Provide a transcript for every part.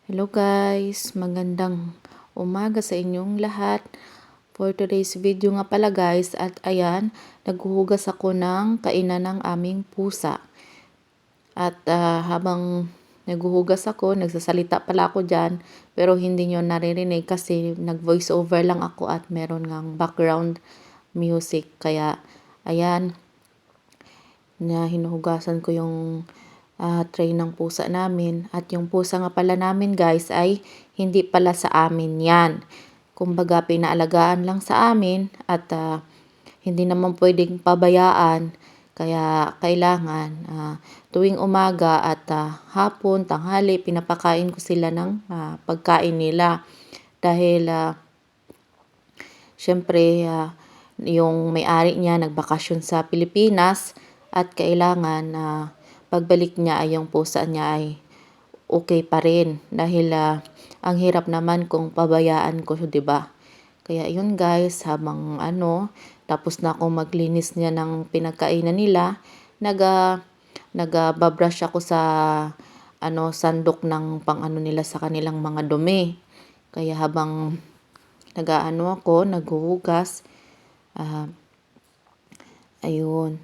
Hello guys, magandang umaga sa inyong lahat. For today's video nga pala guys, at ayan, naghuhugas ako ng kainan ng aming pusa. At habang naghuhugas ako, nagsasalita pala ako dyan, pero hindi nyo naririnig kasi nag-voice over lang ako at meron ngang background music. Kaya ayan, na hinuhugasan ko yung tray ng pusa namin. At yung pusa nga pala namin guys ay hindi pala sa amin yan. Kumbaga pinaalagaan lang sa amin at hindi naman pwedeng pabayaan. Kaya kailangan tuwing umaga at hapon, tanghali, pinapakain ko sila ng pagkain nila. Dahil syempre yung may-ari niya nagbakasyon sa Pilipinas at kailangan pagbalik niya ay yung pusa niya ay okay pa rin dahil ang hirap naman kung pabayaan ko, 'di ba? Kaya yun guys, habang tapos na akong maglinis niya ng pinagkainan nila, nagbabrush ako sa sandok ng pang nila sa kanilang mga dumi. Kaya habang ako, naghuhugas, ayun.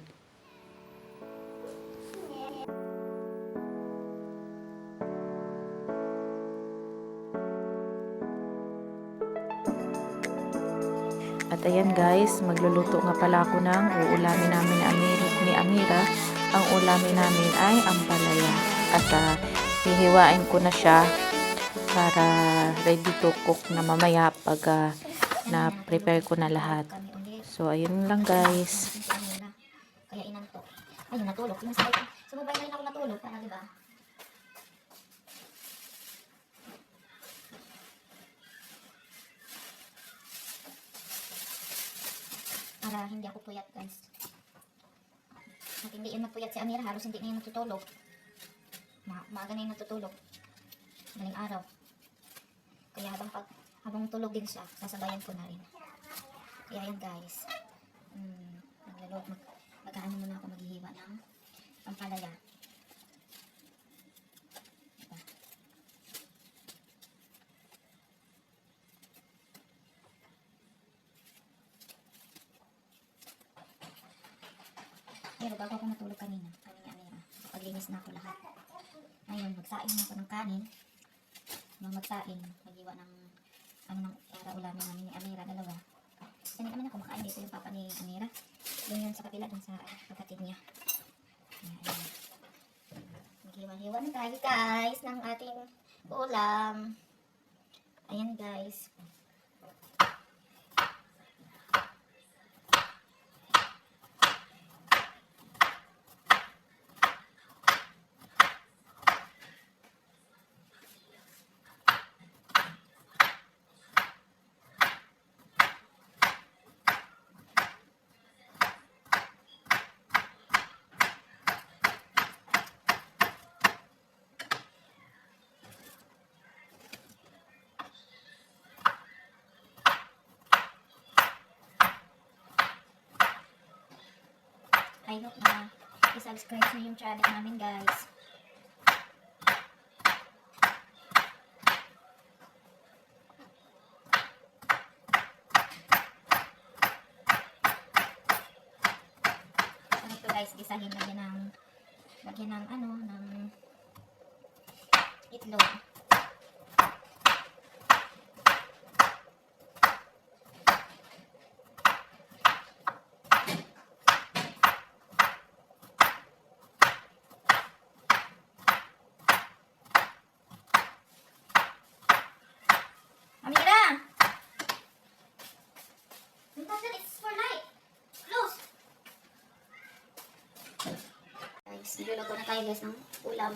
At ayan guys, magluluto nga pala ako ng uulamin namin ni Amira. Ang ulamin namin ay ampalaya. At hihiwain ko na siya para ready to cook na mamaya pag na-prepare ko na lahat. So ayun lang guys. Kaya inantok. Ayun, natulog. Sumabay na rin ako natulog para diba? Para hindi ako puyat guys. At hindi yun magpuyat si Amira, halos hindi na yun natutulog. Maaga na yun natutulog. Maling araw. Kaya habang tulog din siya, sasabayan ko na rin. Kaya yun guys. Mag-ano muna ako maghihiwa ng pampalaya. Diba? Pero bago ako matulog kanina, paglinis na ako lahat. Ngayon, magsaing na ako ng kanin. Nung magsaing, maghiwa ng ulamin namin ni Amira, dalawa. Hindi naman ako makain dito yung papa ni Amira. Doon yun sa kapila, doon sa kapatid niya. Ayan. Maghiwa-hiwa na tayo guys ng ating ulam. Ayan guys. I hope na i-subscribe nyo yung channel namin guys. Ano to guys, gisahin lagyan ng itlog. Amira! It's for light. Close. Guys, niluluto na tayo guys ng ulam.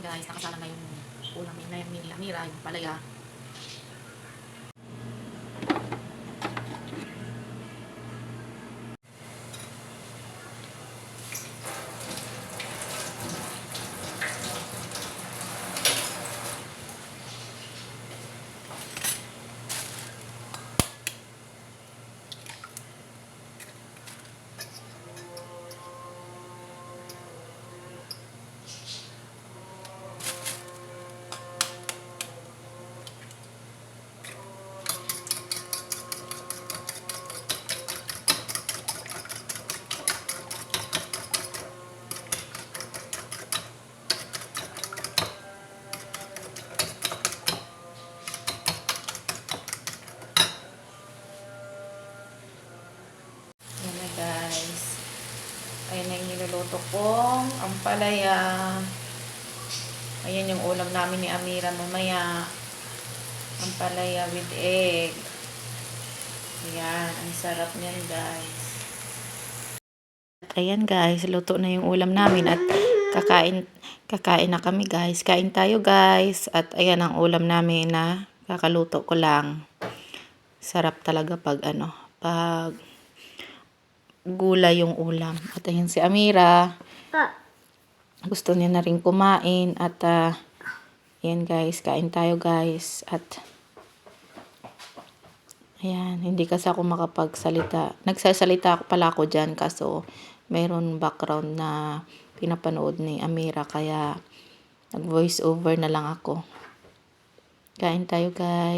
guys, nakasala na yung ulam ni Amira, yung palaya. Yan na guys. Ayan na yung niluluto kong ampalaya. Ayan yung ulam namin ni Amira mamaya. Ampalaya with egg. Ayan, ang sarap niyan guys. Ayan guys, luto na yung ulam namin at kakain na kami guys. Kain tayo guys. At ayan ang ulam namin na kakaluto ko lang. Sarap talaga pag pag gulay yung ulam. At ayan si Amira. Gusto niya na rin kumain. At ayan guys, kain tayo guys. At ayan, hindi kasi ako makapagsalita. Nagsasalita pala ako dyan kaso mayroon background na pinapanood ni Amira kaya nag voice over na lang ako. Kain tayo guys.